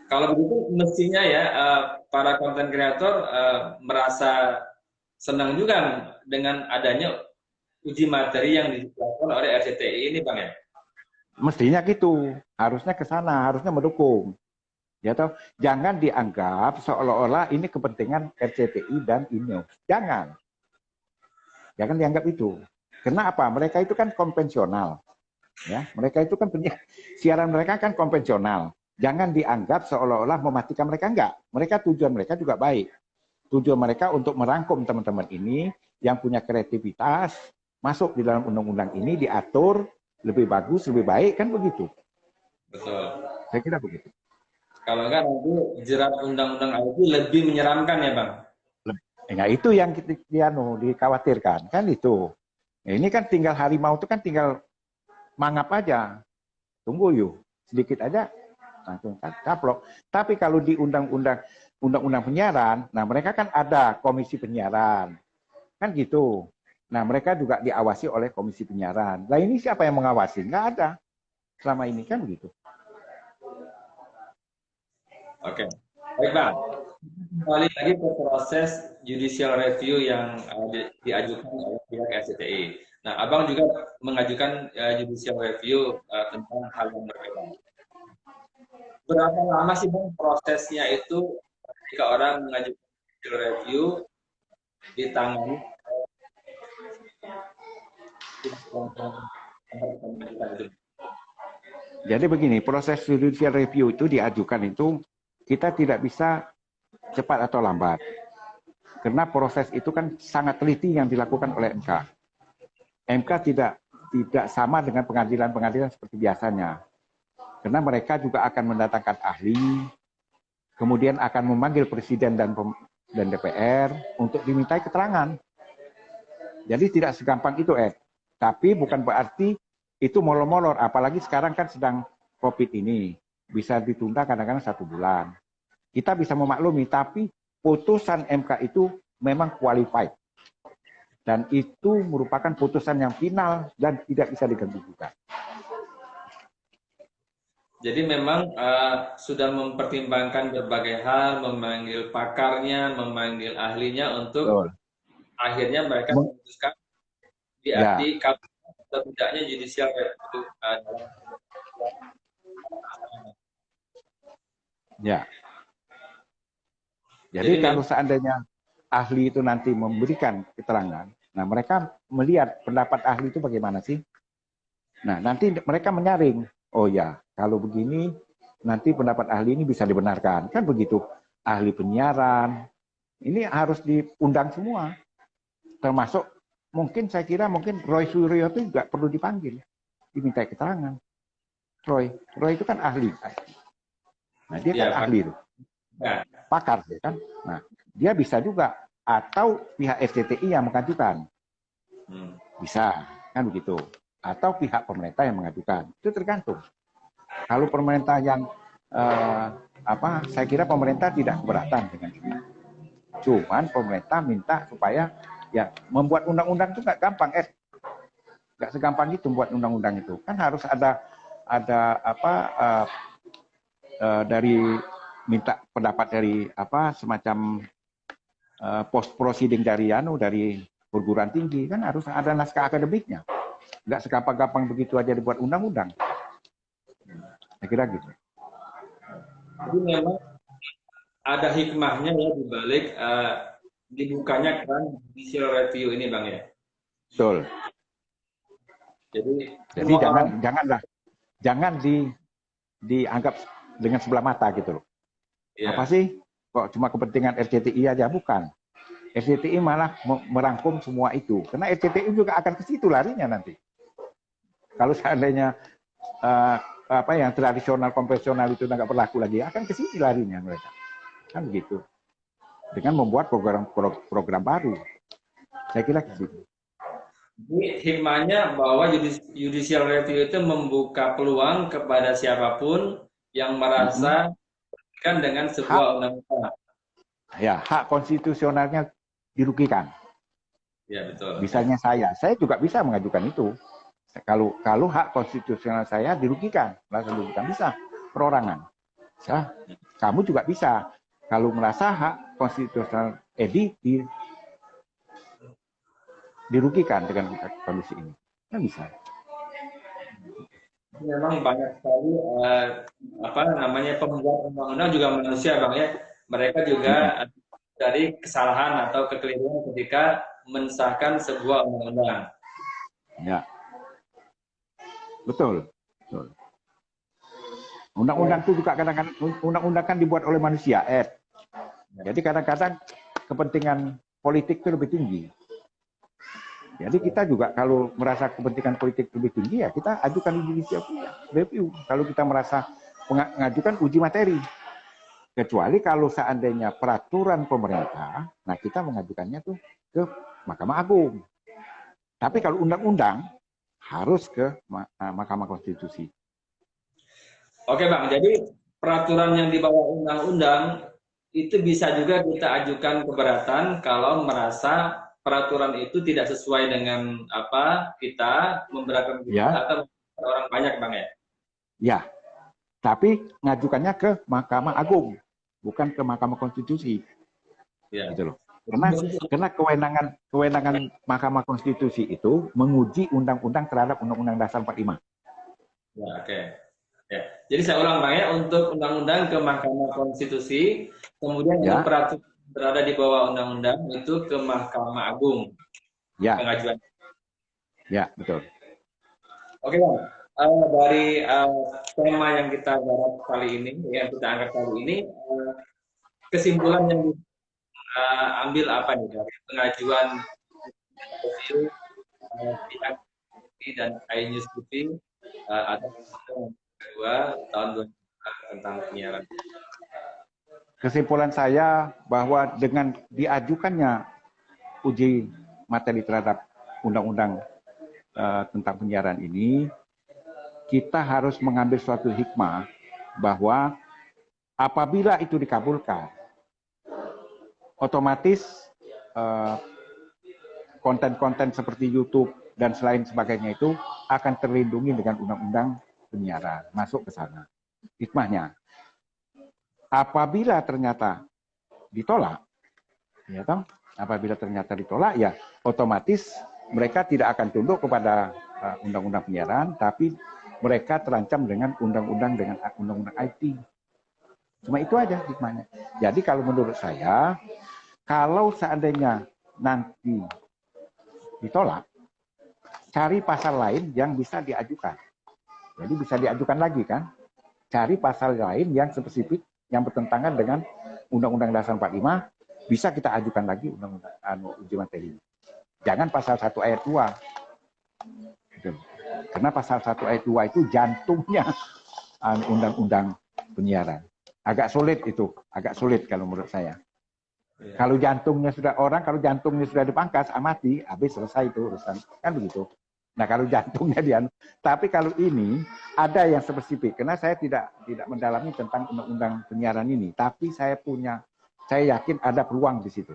Kalau begitu mestinya ya para konten kreator merasa senang juga dengan adanya uji materi yang dilakukan oleh RCTI ini, Bang ya. Mestinya gitu, harusnya ke sana, harusnya mendukung. Ya toh, jangan dianggap seolah-olah ini kepentingan RCTI dan INEOS. Jangan. Jangan dianggap itu. Kenapa? Mereka itu kan konvensional. Ya, mereka itu kan siaran mereka kan konvensional. Jangan dianggap seolah-olah mematikan mereka, enggak. Mereka tujuan mereka juga baik. Tujuan mereka untuk merangkum teman-teman ini yang punya kreativitas masuk di dalam undang-undang ini, diatur lebih bagus, lebih baik, kan begitu. Betul. Saya kira begitu. Kalau enggak nanti jerat undang-undang IT lebih menyeramkan ya, Bang. Nah, itu yang kita dikhawatirkan kan itu. Nah, ini kan tinggal harimau itu kan tinggal mangap aja. Tunggu yuk, sedikit aja langsung caplok. Tapi kalau di undang-undang penyiaran, nah mereka kan ada komisi penyiaran. Kan gitu. Nah, mereka juga diawasi oleh komisi penyiaran. Nah, ini siapa yang mengawasi? Nggak ada. Selama ini kan begitu. Oke. Baik, Bang. Kembali lagi ke proses judicial review yang diajukan oleh pihak RCTI. Nah, Abang juga mengajukan judicial review tentang hal yang berbeda. Berapa lama sih, Bang, prosesnya itu ketika orang mengajukan judicial review ditangani Jadi begini, proses judicial review itu diajukan itu kita tidak bisa cepat atau lambat. Karena proses itu kan sangat teliti yang dilakukan oleh MK. MK tidak sama dengan pengadilan-pengadilan seperti biasanya. Karena mereka juga akan mendatangkan ahli, kemudian akan memanggil presiden dan DPR untuk dimintai keterangan. Jadi tidak segampang itu, Ed. Tapi bukan berarti itu molor-molor, apalagi sekarang kan sedang COVID ini. Bisa ditunda kadang-kadang 1 bulan. Kita bisa memaklumi, tapi putusan MK itu memang qualified. Dan itu merupakan putusan yang final dan tidak bisa diganggu-gugat. Jadi memang sudah mempertimbangkan berbagai hal, memanggil pakarnya, memanggil ahlinya untuk Betul. akhirnya mereka memutuskan Ya. kalau tidaknya judicial review Ya. Jadi kalau seandainya ahli itu nanti memberikan keterangan, nah mereka melihat pendapat ahli itu bagaimana sih? Nah, nanti mereka menyaring, oh ya, kalau begini nanti pendapat ahli ini bisa dibenarkan. Kan begitu. Ahli penyiaran, ini harus diundang semua. Termasuk mungkin saya kira mungkin Roy Suryo itu juga perlu dipanggil, diminta keterangan. Roy itu kan ahli. Nah, dia kan ahli itu. Pakar ya kan. Nah, dia bisa juga atau pihak RCTI yang mengajukan. Bisa, kan begitu. Atau pihak pemerintah yang mengajukan. Itu tergantung. Kalau pemerintah yang saya kira pemerintah tidak keberatan dengan ini. Cuman pemerintah minta supaya ya membuat undang-undang itu nggak gampang, nggak segampang itu membuat undang-undang itu. Kan harus ada dari minta pendapat dari semacam post proceeding dari perguruan tinggi, kan harus ada naskah akademiknya. Nggak segampang-gampang begitu aja dibuat undang-undang. Saya kira gitu. Jadi memang ada hikmahnya ya di balik dibukanya keran judicial review ini, Bang ya. Betul. Jadi jangan dianggap dengan sebelah mata gitu loh. Yeah. Apa sih? Kok cuma kepentingan RCTI aja? Bukan. RCTI malah merangkum semua itu. Karena RCTI juga akan ke situ larinya nanti. Kalau seandainya yang tradisional konvensional itu nggak berlaku lagi, akan ke situ larinya mereka. Kan begitu. Dengan membuat program baru. Saya kira ke situ. Jadi hikmahnya bahwa judicial review itu membuka peluang kepada siapapun yang merasa kan dengan sebuah undang-undang. Ya, hak konstitusionalnya dirugikan. Ya, betul. Misalnya saya juga bisa mengajukan itu. Kalau hak konstitusional saya dirugikan, langsung dirugikan bisa perorangan. Bisa. kamu juga bisa. Kalau merasa hak konstitusional Edi dirugikan dengan kondisi ini, kan bisa. Memang banyak sekali apa namanya pembuat undang-undang juga manusia bang ya, mereka juga dari kesalahan atau kekeliruan ketika mensahkan sebuah undang-undang. Ya, betul. Undang-undang itu juga kadang-kadang undang-undang kan dibuat oleh manusia, Jadi kadang-kadang kepentingan politik itu lebih tinggi. Jadi kita juga kalau merasa kepentingan politik lebih tinggi, ya kita ajukan judicial review. Kalau kita merasa mengajukan uji materi. Kecuali kalau seandainya peraturan pemerintah, nah kita mengajukannya tuh ke Mahkamah Agung. Tapi kalau undang-undang harus ke Mahkamah Konstitusi. Oke bang, jadi peraturan yang di bawah undang-undang itu bisa juga kita ajukan keberatan kalau merasa peraturan itu tidak sesuai dengan apa kita memberatkan kita atau orang banyak bang ya. Ya, tapi ngajukannya ke Mahkamah Agung, bukan ke Mahkamah Konstitusi. Ya. Gitu loh. Karena kewenangan Mahkamah Konstitusi itu menguji undang-undang terhadap Undang-Undang Dasar 45. Ya, oke. Ya. Jadi saya ulang bang ya, untuk undang-undang ke Mahkamah Konstitusi, kemudian untuk peraturan berada di bawah undang-undang itu ke Mahkamah Agung. Ya. Pengajuan. Ya, betul. Oke bang, dari tema yang kita garap kali ini, yang kita angkat kali ini, kesimpulan yang ambil apa nih dari pengajuan pihak dan iNews TV atau kedua tahun 2004 tentang penyiaran. Kesimpulan saya bahwa dengan diajukannya uji materi terhadap undang-undang tentang penyiaran ini, kita harus mengambil suatu hikmah bahwa apabila itu dikabulkan, otomatis konten-konten seperti YouTube dan selain sebagainya itu akan terlindungi dengan undang-undang penyiaran, masuk ke sana. Hikmahnya, apabila ternyata ditolak, ya toh, apabila ternyata ditolak, ya otomatis mereka tidak akan tunduk kepada undang-undang penyiaran, tapi mereka terancam dengan undang-undang IT. Cuma itu aja hikmahnya. Jadi kalau menurut saya, kalau seandainya nanti ditolak, cari pasal lain yang bisa diajukan. Jadi bisa diajukan lagi kan? Cari pasal lain yang spesifik, yang bertentangan dengan Undang-Undang Dasar 45, bisa kita ajukan lagi undang-undang uji materi. Jangan pasal 1 ayat 2. Gitu. Karena pasal 1 ayat 2 itu jantungnya undang-undang penyiaran. Agak sulit itu, agak sulit kalau menurut saya. Ya. Kalau jantungnya sudah dipangkas, amati, habis selesai itu urusan. Kan begitu. Nah, kalau jantungnya tapi kalau ini ada yang spesifik, karena saya tidak mendalami tentang undang-undang penyiaran ini, tapi saya yakin ada peluang di situ.